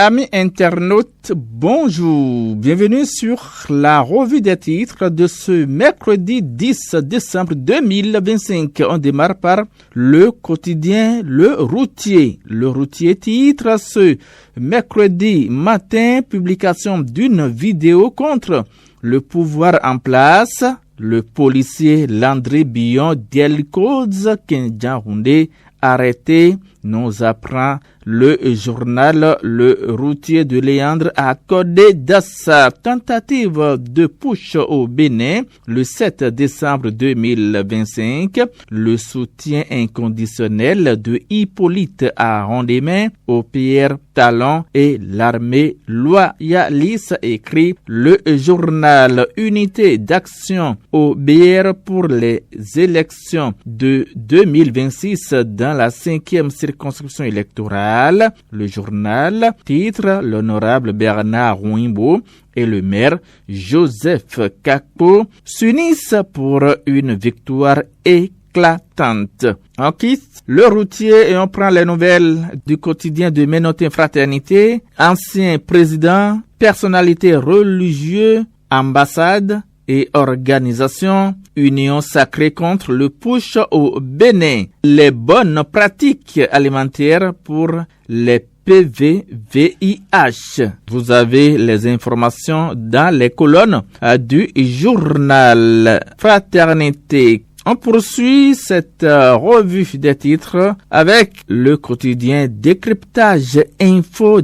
Amis internautes, bonjour. Bienvenue sur la revue des titres de ce mercredi 10 décembre 2025. On démarre par le quotidien Le Routier. Le Routier titre ce mercredi matin publication d'une vidéo contre le pouvoir en place. Le policier Landry Bion Delcoz Kenjahoundé arrêté, nous apprend le journal Le Routier de Léandre à Codé Dassa. Tentative de putsch au Bénin le 7 décembre 2025. Le soutien inconditionnel de Hippolyte à Rondemain au Pierre Talon et l'armée loyaliste, écrit le journal. Unité d'action au BR pour les élections de 2026 dans la 5e circonscription électorale. Le journal titre l'honorable Bernard Ouimbo et le maire Joseph Kakpo s'unissent pour une victoire éclatante. On quitte Le Routier et on prend les nouvelles du quotidien de Ménotin Fraternité. Ancien président, personnalité religieuse, ambassade et organisation, union sacrée contre le putsch au Bénin. Les bonnes pratiques alimentaires pour les PVVIH. Vous avez les informations dans les colonnes du journal Fraternité. On poursuit cette revue des titres avec le quotidien Décryptage Info,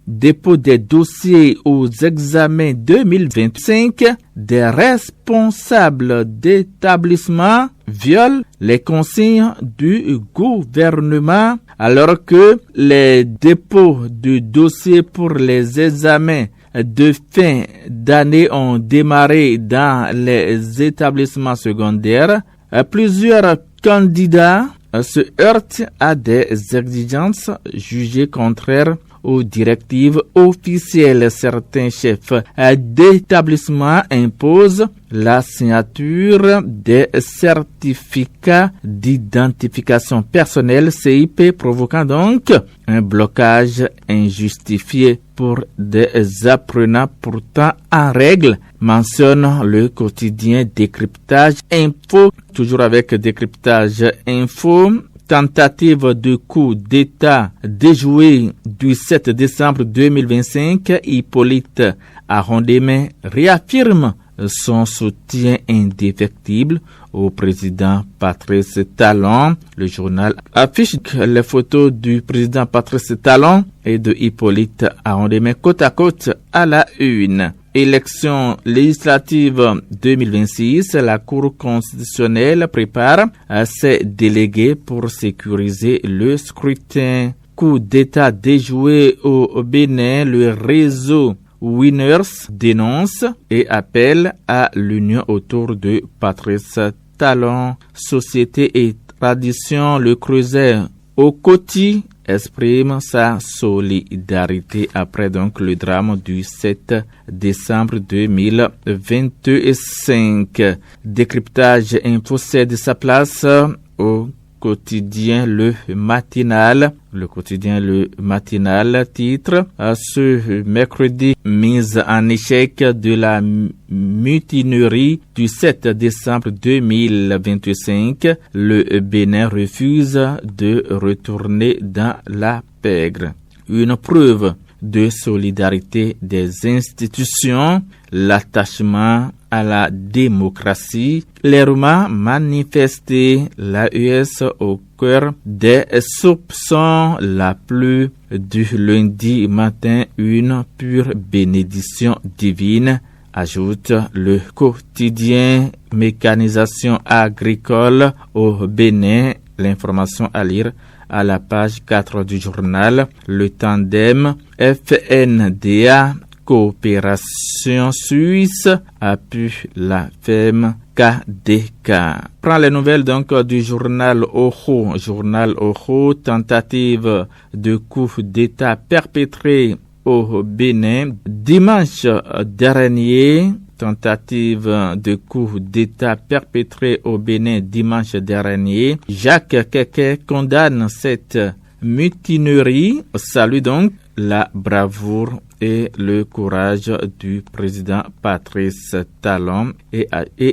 dépôt des dossiers aux examens 2025, des responsables d'établissements violent les consignes du gouvernement alors que les dépôts de dossiers pour les examens de fin d'année ont démarré dans les établissements secondaires. Plusieurs candidats se heurtent à des exigences jugées contraires aux directives officielles. Certains chefs d'établissement imposent la signature des certificats d'identification personnelle CIP, provoquant donc un blocage injustifié pour des apprenants pourtant en règle, mentionne le quotidien Décryptage Info. Toujours avec Décryptage Info, tentative de coup d'État déjouée du 7 décembre 2025, Hippolyte à Rondemain réaffirme son soutien indéfectible au président Patrice Talon. Le journal affiche les photos du président Patrice Talon et de Hippolyte à Rondemain côte à côte à la une. Élections législatives 2026, la Cour constitutionnelle prépare ses délégués pour sécuriser le scrutin. Coup d'État déjoué au Bénin, le réseau Winners dénonce et appelle à l'union autour de Patrice Talon. Société et tradition, le Creuset au Coty exprime sa solidarité après donc le drame du 7 décembre 2025. Décryptage Info cède sa place au quotidien Le Matinal. Le quotidien Le Matinal titre ce mercredi mise en échec de la mutinerie du 7 décembre 2025. Le Bénin refuse de retourner dans la pègre. Une preuve de solidarité des institutions, l'attachement à la démocratie, clairement manifesté, l'AES au cœur des soupçons, la pluie du lundi matin, une pure bénédiction divine, ajoute le quotidien Mécanisation agricole au Bénin. L'information à lire à la page 4 du journal. Le tandem FNDA Coopération Suisse appuie la FEM KDK. Prends les nouvelles donc du journal Ojo. Journal Ojo, tentative de coup d'État perpétrée au Bénin dimanche dernier. Tentative de coup d'État perpétrée au Bénin dimanche dernier. Jacques Keke condamne cette mutinerie salue donc la bravoure et le courage du président Patrice Talon et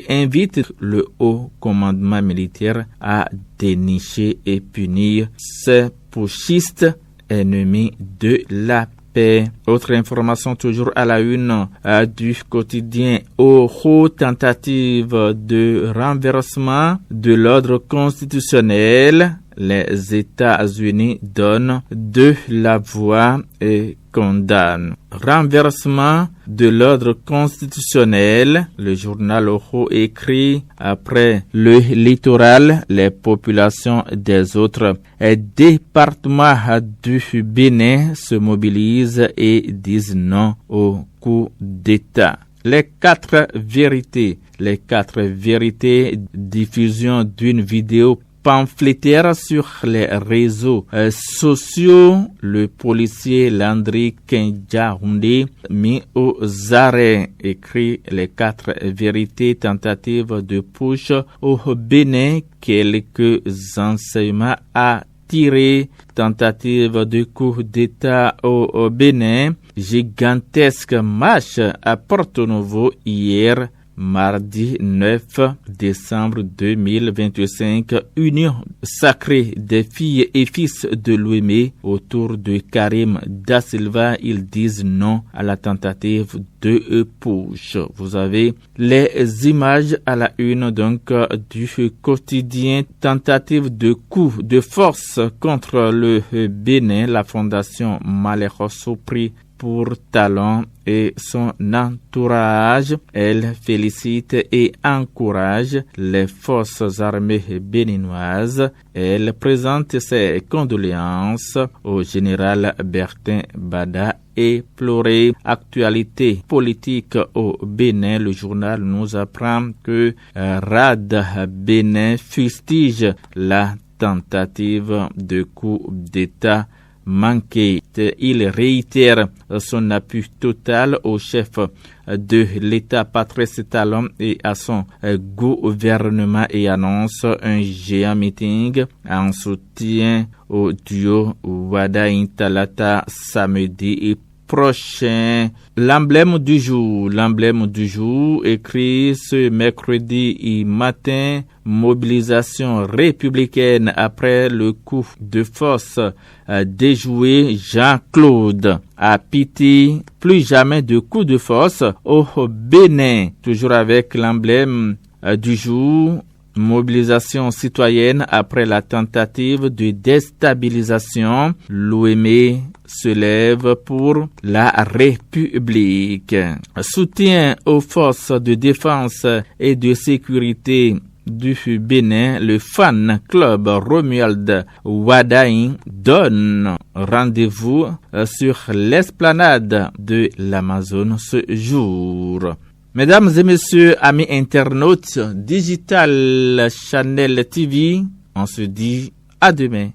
invite le haut commandement militaire à dénicher et punir ces putschistes ennemis de la paix. Autre information toujours à la une du quotidien Oro, tentative de renversement de l'ordre constitutionnel. Les États-Unis donnent de la voix et condamnent. Renversement de l'ordre constitutionnel. Le journal Oro écrit après le littoral, les populations des autres départements du Bénin se mobilisent et disent non au coup d'État. Les quatre vérités, diffusion d'une vidéo pamphlétaire sur les réseaux sociaux, le policier Landry Kenjaoundé mis aux arrêts, écrit les quatre vérités, tentative de push au Bénin, quelques enseignements à tirer, tentative de coup d'État au Bénin, gigantesque marche à Porto Novo hier, mardi 9 décembre 2025, union sacrée des filles et fils de Louémé autour de Karim Da Silva. Ils disent non à la tentative de push. Vous avez les images à la une donc du quotidien. Tentative de coup de force contre le Bénin. La fondation Maleros au prix pour Talon et son entourage. Elle félicite et encourage les forces armées béninoises. Elle présente ses condoléances au général Bertin Bada et pleurer. Actualité politique au Bénin. Le journal nous apprend que RAD Bénin fustige la tentative de coup d'État manqué. Il réitère son appui total au chef de l'État Patrice Talon et à son gouvernement et annonce un géant meeting en soutien au duo Wadain Talata samedi prochain. L'emblème du jour écrit ce mercredi matin, mobilisation républicaine après le coup de force déjoué. Jean-Claude a pitié, plus jamais de coup de force au Bénin. Toujours avec l'emblème du jour, mobilisation citoyenne après la tentative de déstabilisation. L'OME se lève pour la République. Soutien aux forces de défense et de sécurité du Bénin, le fan club Romuald Wadain donne rendez-vous sur l'esplanade de l'Amazone ce jour. Mesdames et messieurs, amis internautes, Digital Channel TV, on se dit à demain.